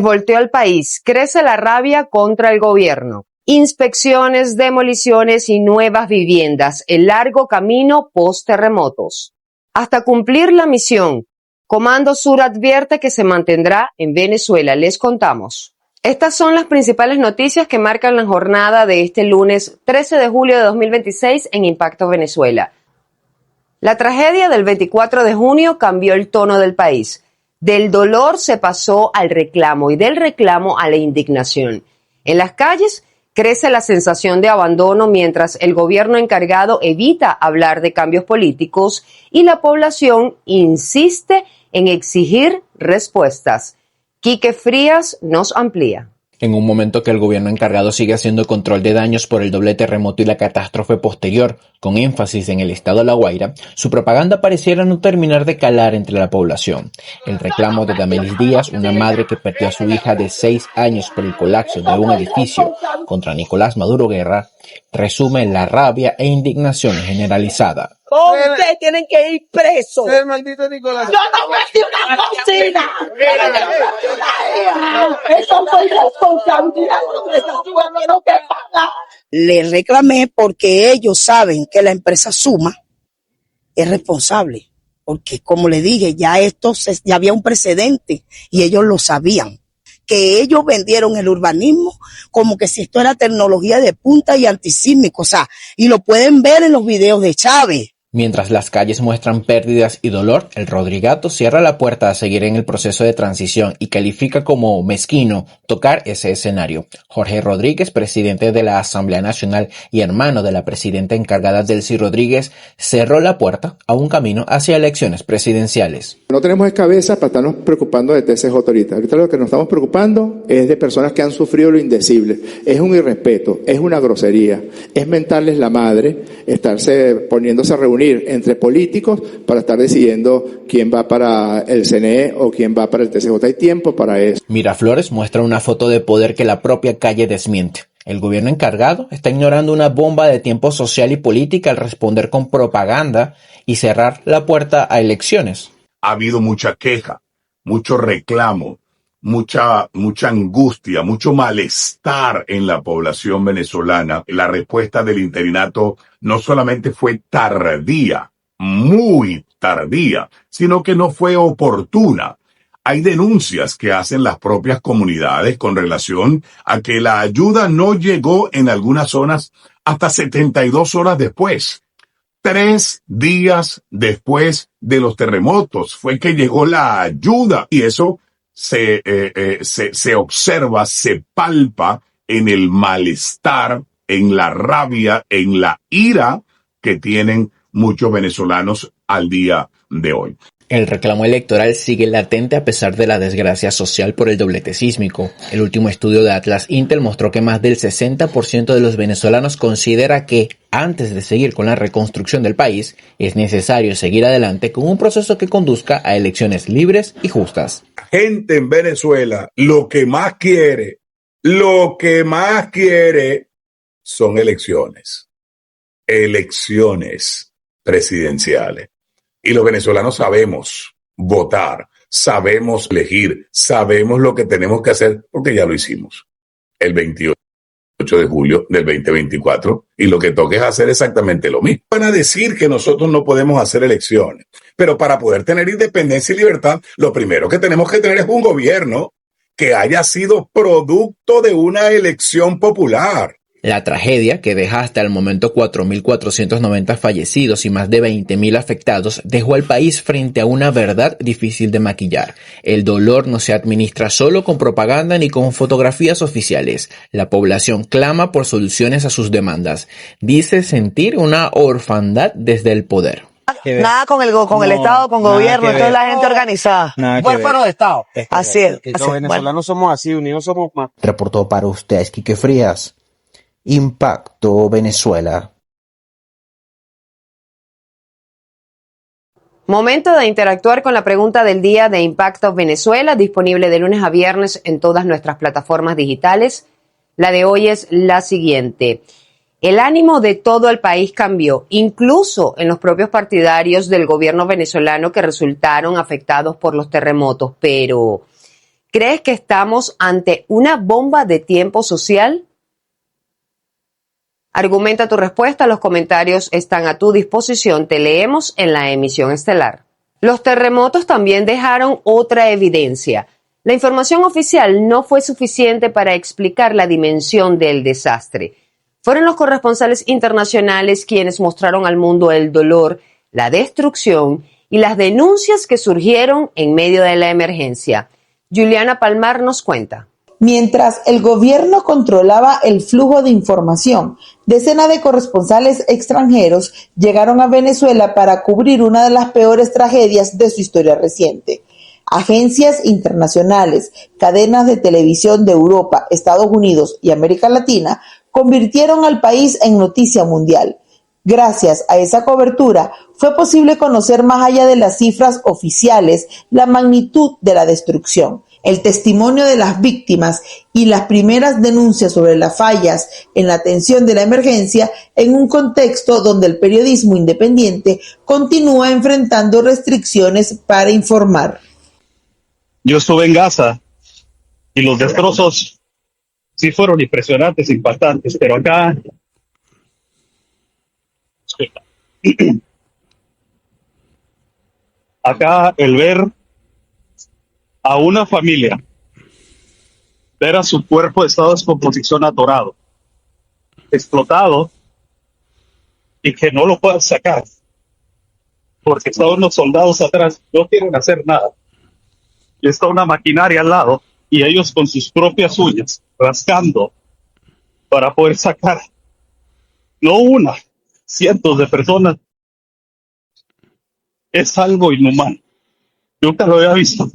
Volteó al país, crece la rabia contra el gobierno. Inspecciones, demoliciones y nuevas viviendas, el largo camino post-terremotos. Hasta cumplir la misión, Comando Sur advierte que se mantendrá en Venezuela. Les contamos. Estas son las principales noticias que marcan la jornada de este lunes 13 de julio de 2026 en Impacto Venezuela. La tragedia del 24 de junio cambió el tono del país. Del dolor se pasó al reclamo y del reclamo a la indignación. En las calles crece la sensación de abandono mientras el gobierno encargado evita hablar de cambios políticos y la población insiste en exigir respuestas. Quique Frías nos amplía. En un momento que el gobierno encargado sigue haciendo control de daños por el doble terremoto y la catástrofe posterior, con énfasis en el estado de La Guaira, su propaganda pareciera no terminar de calar entre la población. El reclamo de Damelis Díaz, una madre que perdió a su hija de 6 años por el colapso de un edificio contra Nicolás Maduro Guerra, resume la rabia e indignación generalizada. Ustedes tienen que ir presos. ¡El maldito Nicolás! ¡Yo no metí una cocina! ¡Eso fue irresponsabilidad! ¡Tengo que pagar! Le reclamé porque ellos saben que la empresa Suma es responsable. Porque, como le dije, ya había un precedente y ellos lo sabían. Que ellos vendieron el urbanismo como que si esto era tecnología de punta y antisísmico. O sea, y lo pueden ver en los videos de Chávez. Mientras las calles muestran pérdidas y dolor, el Rodrigato cierra la puerta a seguir en el proceso de transición y califica como mezquino tocar ese escenario. Jorge Rodríguez, presidente de la Asamblea Nacional y hermano de la presidenta encargada Delcy Rodríguez, cerró la puerta a un camino hacia elecciones presidenciales. No tenemos cabeza para estarnos preocupando de TCJ ahorita. Ahorita lo que nos estamos preocupando es de personas que han sufrido lo indecible. Es un irrespeto, es una grosería, es mentarles la madre, poniéndose a reunir entre políticos para estar decidiendo quién va para el CNE o quién va para el TCJ. Hay tiempo para eso. Miraflores muestra una foto de poder que la propia calle desmiente. El gobierno encargado está ignorando una bomba de tiempo social y política al responder con propaganda y cerrar la puerta a elecciones. Ha habido mucha queja, mucho reclamo, mucha angustia, mucho malestar en la población venezolana. La respuesta del interinato no solamente fue tardía, muy tardía, sino que no fue oportuna. Hay denuncias que hacen las propias comunidades con relación a que la ayuda no llegó en algunas zonas hasta 72 horas después. 3 días después de los terremotos fue que llegó la ayuda y eso se observa, se palpa en el malestar, en la rabia, en la ira que tienen muchos venezolanos al día de hoy. El reclamo electoral sigue latente a pesar de la desgracia social por el doblete sísmico. El último estudio de Atlas Intel mostró que más del 60% de los venezolanos considera que, antes de seguir con la reconstrucción del país, es necesario seguir adelante con un proceso que conduzca a elecciones libres y justas. Gente en Venezuela, lo que más quiere son elecciones presidenciales. Y los venezolanos sabemos votar, sabemos elegir, sabemos lo que tenemos que hacer porque ya lo hicimos el 28 de julio del 2024 y lo que toca es hacer exactamente lo mismo. Van a decir que nosotros no podemos hacer elecciones, pero para poder tener independencia y libertad, lo primero que tenemos que tener es un gobierno que haya sido producto de una elección popular. La tragedia, que deja hasta el momento 4.490 fallecidos y más de 20.000 afectados, dejó al país frente a una verdad difícil de maquillar. El dolor no se administra solo con propaganda ni con fotografías oficiales. La población clama por soluciones a sus demandas. Dice sentir una orfandad desde el poder. Nada con el Estado, con gobierno, entonces la gente organizada. Huérfano de Estado. Así es. Los venezolanos somos así, unidos somos más. Reportó para ustedes Quique Frías. Impacto Venezuela. Momento de interactuar con la pregunta del día de Impacto Venezuela, disponible de lunes a viernes en todas nuestras plataformas digitales. La de hoy es la siguiente. El ánimo de todo el país cambió, incluso en los propios partidarios del gobierno venezolano que resultaron afectados por los terremotos. Pero, ¿Crees que estamos ante una bomba de tiempo social? Argumenta tu respuesta, los comentarios están a tu disposición, te leemos en la emisión estelar. Los terremotos también dejaron otra evidencia. La información oficial no fue suficiente para explicar la dimensión del desastre. Fueron los corresponsales internacionales quienes mostraron al mundo el dolor, la destrucción y las denuncias que surgieron en medio de la emergencia. Juliana Palmar nos cuenta. Mientras el gobierno controlaba el flujo de información, decenas de corresponsales extranjeros llegaron a Venezuela para cubrir una de las peores tragedias de su historia reciente. Agencias internacionales, cadenas de televisión de Europa, Estados Unidos y América Latina convirtieron al país en noticia mundial. Gracias a esa cobertura, fue posible conocer más allá de las cifras oficiales la magnitud de la destrucción, el testimonio de las víctimas y las primeras denuncias sobre las fallas en la atención de la emergencia en un contexto donde el periodismo independiente continúa enfrentando restricciones para informar. Yo estuve en Gaza y los destrozos sí fueron impresionantes, impactantes, pero acá el ver a una familia, ver a su cuerpo de estado de descomposición atorado, explotado, y que no lo puedan sacar, porque estaban unos soldados atrás, no quieren hacer nada, y está una maquinaria al lado, y ellos con sus propias uñas, rascando, para poder sacar, no una, cientos de personas, es algo inhumano. Nunca lo había visto.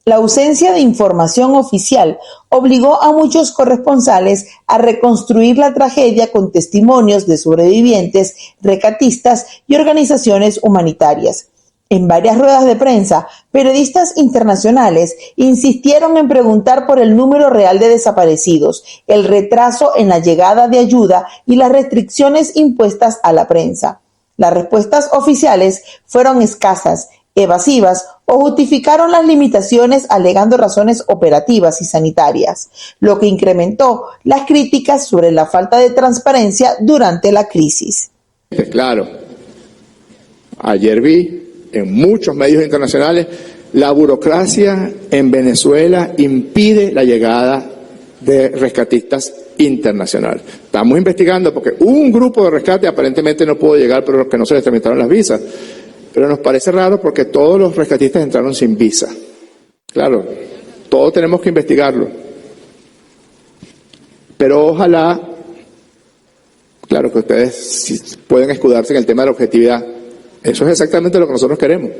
La ausencia de información oficial obligó a muchos corresponsales a reconstruir la tragedia con testimonios de sobrevivientes, rescatistas y organizaciones humanitarias. En varias ruedas de prensa, periodistas internacionales insistieron en preguntar por el número real de desaparecidos, el retraso en la llegada de ayuda y las restricciones impuestas a la prensa. Las respuestas oficiales fueron escasas, evasivas o justificaron las limitaciones alegando razones operativas y sanitarias, lo que incrementó las críticas sobre la falta de transparencia durante la crisis. Claro, ayer vi en muchos medios internacionales la burocracia en Venezuela impide la llegada de rescatistas internacionales. Estamos investigando porque un grupo de rescate aparentemente no pudo llegar, pero los que no se les tramitaron las visas. Pero nos parece raro porque todos los rescatistas entraron sin visa. Claro, todos tenemos que investigarlo. Pero ojalá, claro que ustedes pueden escudarse en el tema de la objetividad. Eso es exactamente lo que nosotros queremos.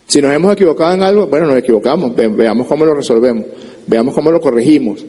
Si nos hemos equivocado en algo, bueno, nos equivocamos. Veamos cómo lo resolvemos. Veamos cómo lo corregimos.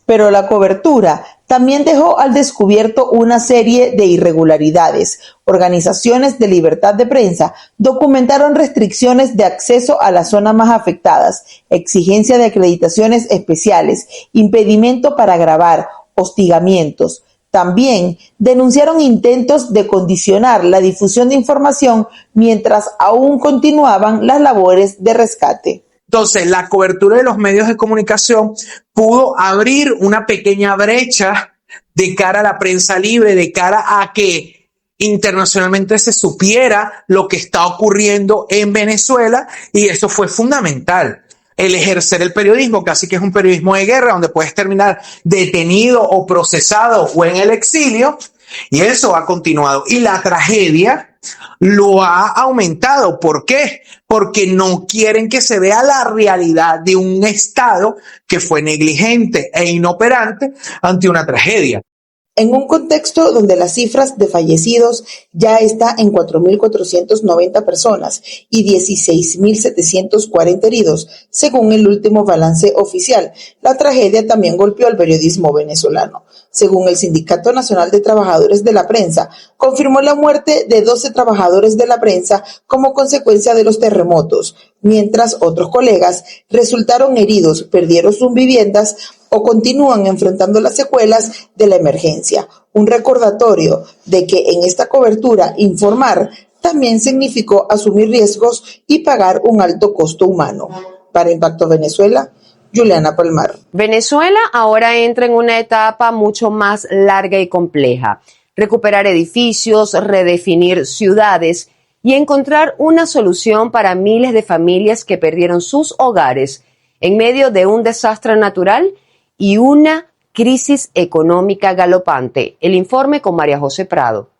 Pero la cobertura también dejó al descubierto una serie de irregularidades. Organizaciones de libertad de prensa documentaron restricciones de acceso a las zonas más afectadas, exigencia de acreditaciones especiales, impedimento para grabar, hostigamientos. También denunciaron intentos de condicionar la difusión de información mientras aún continuaban las labores de rescate. Entonces, la cobertura de los medios de comunicación pudo abrir una pequeña brecha de cara a la prensa libre, de cara a que internacionalmente se supiera lo que está ocurriendo en Venezuela, y eso fue fundamental. El ejercer el periodismo, casi que es un periodismo de guerra, donde puedes terminar detenido o procesado o en el exilio, y eso ha continuado. Y la tragedia lo ha aumentado. ¿Por qué? Porque no quieren que se vea la realidad de un Estado que fue negligente e inoperante ante una tragedia. En un contexto donde las cifras de fallecidos ya está en 4.490 personas y 16.740 heridos, según el último balance oficial, la tragedia también golpeó al periodismo venezolano. Según el Sindicato Nacional de Trabajadores de la Prensa, confirmó la muerte de 12 trabajadores de la prensa como consecuencia de los terremotos, mientras otros colegas resultaron heridos, perdieron sus viviendas o continúan enfrentando las secuelas de la emergencia. Un recordatorio de que en esta cobertura informar también significó asumir riesgos y pagar un alto costo humano. Para Impacto Venezuela, Juliana Palmar. Venezuela ahora entra en una etapa mucho más larga y compleja. Recuperar edificios, redefinir ciudades y encontrar una solución para miles de familias que perdieron sus hogares en medio de un desastre natural y una crisis económica galopante. El informe con María José Prado.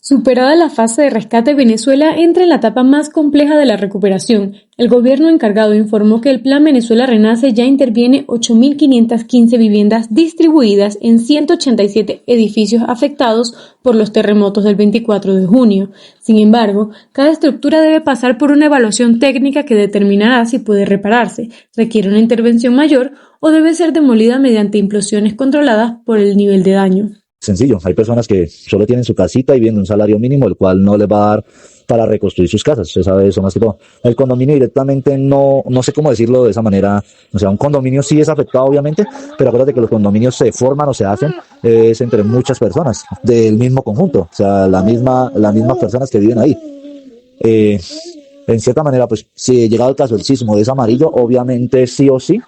Superada la fase de rescate, Venezuela entra en la etapa más compleja de la recuperación. El gobierno encargado informó que el Plan Venezuela Renace ya interviene 8.515 viviendas distribuidas en 187 edificios afectados por los terremotos del 24 de junio. Sin embargo, cada estructura debe pasar por una evaluación técnica que determinará si puede repararse, requiere una intervención mayor o debe ser demolida mediante implosiones controladas por el nivel de daño. Sencillo, hay personas que solo tienen su casita y viven un salario mínimo, el cual no les va a dar para reconstruir sus casas. Usted sabe eso más que todo. El condominio directamente no sé cómo decirlo de esa manera. O sea, un condominio sí es afectado, obviamente, pero acuérdate que los condominios se forman o se hacen es entre muchas personas del mismo conjunto. O sea, las mismas personas que viven ahí. En cierta manera, pues, si llegado el caso el sismo es amarillo, obviamente sí o sí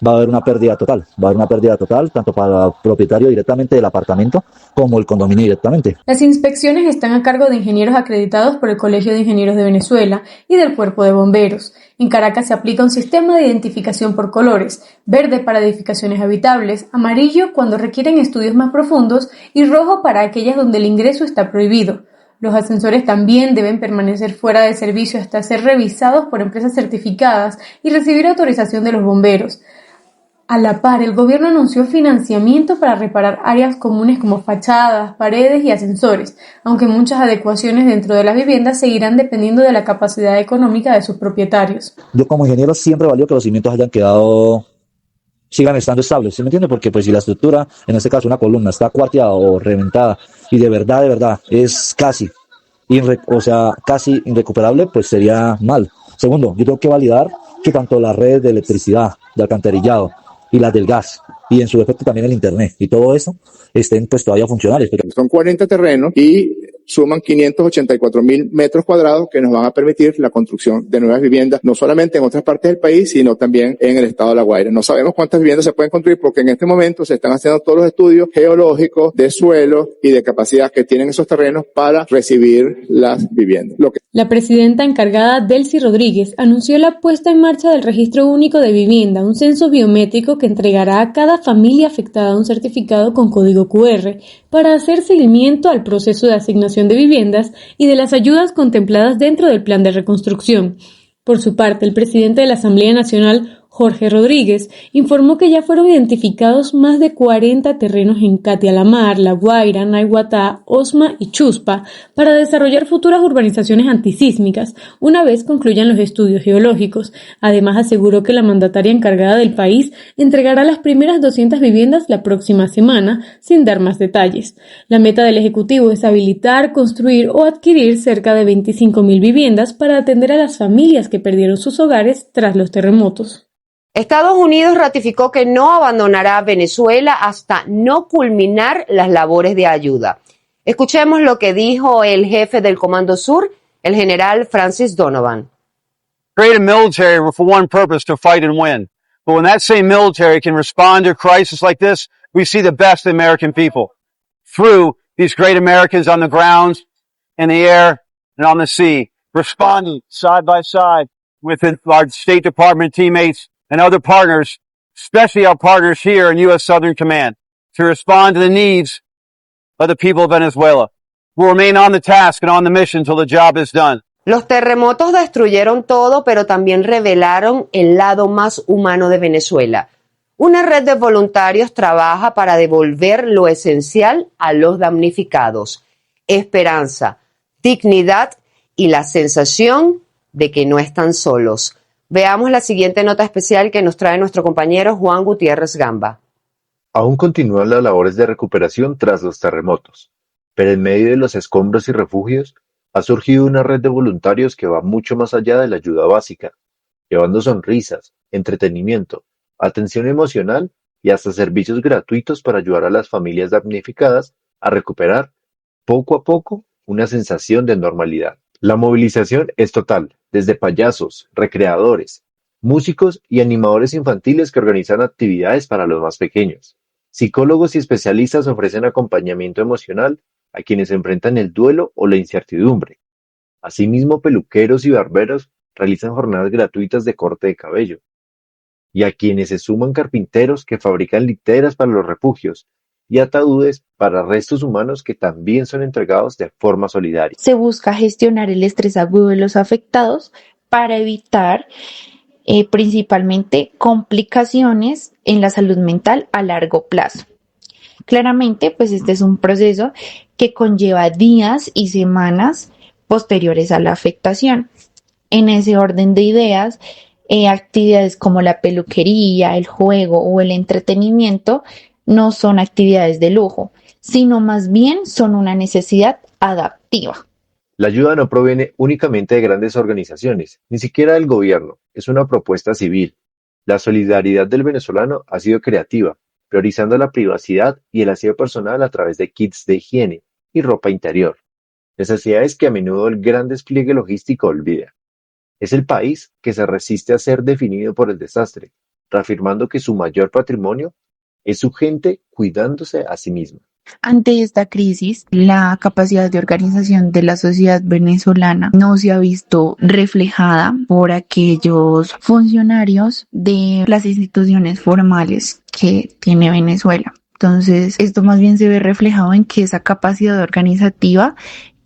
va a haber una pérdida total. Va a haber una pérdida total tanto para el propietario directamente del apartamento como el condominio directamente. Las inspecciones están a cargo de ingenieros acreditados por el Colegio de Ingenieros de Venezuela y del Cuerpo de Bomberos. En Caracas se aplica un sistema de identificación por colores: verde para edificaciones habitables, amarillo cuando requieren estudios más profundos y rojo para aquellas donde el ingreso está prohibido. Los ascensores también deben permanecer fuera de servicio hasta ser revisados por empresas certificadas y recibir autorización de los bomberos. A la par, el gobierno anunció financiamiento para reparar áreas comunes como fachadas, paredes y ascensores, aunque muchas adecuaciones dentro de las viviendas seguirán dependiendo de la capacidad económica de sus propietarios. Yo como ingeniero siempre valoro que los cimientos sigan estando estables, ¿sí me entiende? Porque pues si la estructura, en este caso una columna, está cuarteada o reventada y de verdad es casi irrecuperable, pues sería mal. Segundo, yo tengo que validar que tanto las redes de electricidad, de alcantarillado y las del gas, y en su defecto también el internet, y todo eso estén pues todavía funcionales. Son 40 terrenos y suman 584.000 metros cuadrados que nos van a permitir la construcción de nuevas viviendas, no solamente en otras partes del país, sino también en el estado de La Guaira. No sabemos cuántas viviendas se pueden construir porque en este momento se están haciendo todos los estudios geológicos de suelo y de capacidad que tienen esos terrenos para recibir las viviendas. La presidenta encargada, Delcy Rodríguez, anunció la puesta en marcha del Registro Único de Vivienda, un censo biométrico que entregará a cada familia afectada un certificado con código QR para hacer seguimiento al proceso de asignación de viviendas y de las ayudas contempladas dentro del plan de reconstrucción. Por su parte, el presidente de la Asamblea Nacional, Jorge Rodríguez, informó que ya fueron identificados más de 40 terrenos en Catialamar, La Guaira, Naiguatá, Osma y Chuspa para desarrollar futuras urbanizaciones antisísmicas una vez concluyan los estudios geológicos. Además, aseguró que la mandataria encargada del país entregará las primeras 200 viviendas la próxima semana, sin dar más detalles. La meta del Ejecutivo es habilitar, construir o adquirir cerca de 25.000 viviendas para atender a las familias que perdieron sus hogares tras los terremotos. Estados Unidos ratificó que no abandonará a Venezuela hasta no culminar las labores de ayuda. Escuchemos lo que dijo el jefe del Comando Sur, el general Francis Donovan. Create a military for one purpose, to fight and win. But when that same military can respond to a crisis like this, we see the best of the American people through these great Americans on the ground, in the air, and on the sea, responding side by side with our State Department teammates and other partners, especially our partners here in U.S. Southern Command, to respond to the needs of the people of Venezuela. We'll remain on the task and on the mission until the job is done. Los terremotos destruyeron todo, pero también revelaron el lado más humano de Venezuela. Una red de voluntarios trabaja para devolver lo esencial a los damnificados: esperanza, dignidad y la sensación de que no están solos. Veamos la siguiente nota especial que nos trae nuestro compañero Juan Gutiérrez Gamba. Aún continúan las labores de recuperación tras los terremotos, pero en medio de los escombros y refugios ha surgido una red de voluntarios que va mucho más allá de la ayuda básica, llevando sonrisas, entretenimiento, atención emocional y hasta servicios gratuitos para ayudar a las familias damnificadas a recuperar, poco a poco, una sensación de normalidad. La movilización es total, desde payasos, recreadores, músicos y animadores infantiles que organizan actividades para los más pequeños. Psicólogos y especialistas ofrecen acompañamiento emocional a quienes enfrentan el duelo o la incertidumbre. Asimismo, peluqueros y barberos realizan jornadas gratuitas de corte de cabello. Y a quienes se suman carpinteros que fabrican literas para los refugios y ataúdes para restos humanos que también son entregados de forma solidaria. Se busca gestionar el estrés agudo de los afectados para evitar principalmente complicaciones en la salud mental a largo plazo. Claramente, pues este es un proceso que conlleva días y semanas posteriores a la afectación. En ese orden de ideas, actividades como la peluquería, el juego o el entretenimiento no son actividades de lujo, sino más bien son una necesidad adaptiva. La ayuda no proviene únicamente de grandes organizaciones, ni siquiera del gobierno, es una propuesta civil. La solidaridad del venezolano ha sido creativa, priorizando la privacidad y el aseo personal a través de kits de higiene y ropa interior, necesidades que a menudo el gran despliegue logístico olvida. Es el país que se resiste a ser definido por el desastre, reafirmando que su mayor patrimonio es su gente cuidándose a sí misma. Ante esta crisis, la capacidad de organización de la sociedad venezolana no se ha visto reflejada por aquellos funcionarios de las instituciones formales que tiene Venezuela. Entonces, esto más bien se ve reflejado en que esa capacidad organizativa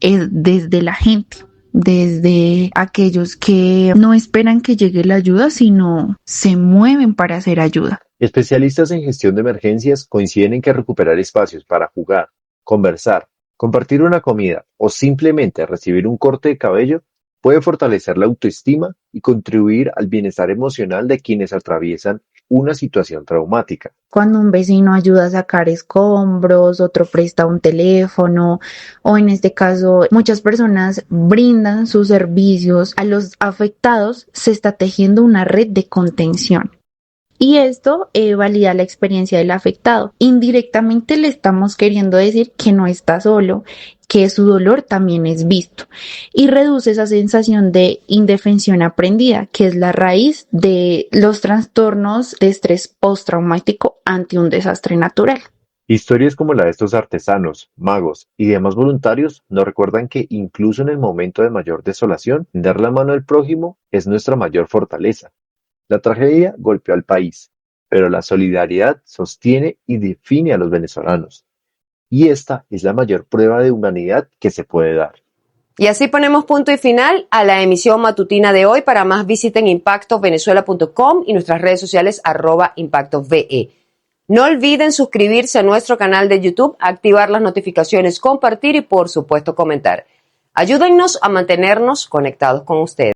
es desde la gente, desde aquellos que no esperan que llegue la ayuda, sino se mueven para hacer ayuda. Especialistas en gestión de emergencias coinciden en que recuperar espacios para jugar, conversar, compartir una comida o simplemente recibir un corte de cabello puede fortalecer la autoestima y contribuir al bienestar emocional de quienes atraviesan una situación traumática. Cuando un vecino ayuda a sacar escombros, otro presta un teléfono, o en este caso muchas personas brindan sus servicios a los afectados, se está tejiendo una red de contención. Y esto valida la experiencia del afectado. Indirectamente le estamos queriendo decir que no está solo, que su dolor también es visto, y reduce esa sensación de indefensión aprendida, que es la raíz de los trastornos de estrés postraumático ante un desastre natural. Historias como la de estos artesanos, magos y demás voluntarios nos recuerdan que incluso en el momento de mayor desolación, dar la mano al prójimo es nuestra mayor fortaleza. La tragedia golpeó al país, pero la solidaridad sostiene y define a los venezolanos. Y esta es la mayor prueba de humanidad que se puede dar. Y así ponemos punto y final a la emisión matutina de hoy. Para más visiten impactovenezuela.com y nuestras redes sociales @impactove. No olviden suscribirse a nuestro canal de YouTube, activar las notificaciones, compartir y por supuesto comentar. Ayúdennos a mantenernos conectados con ustedes.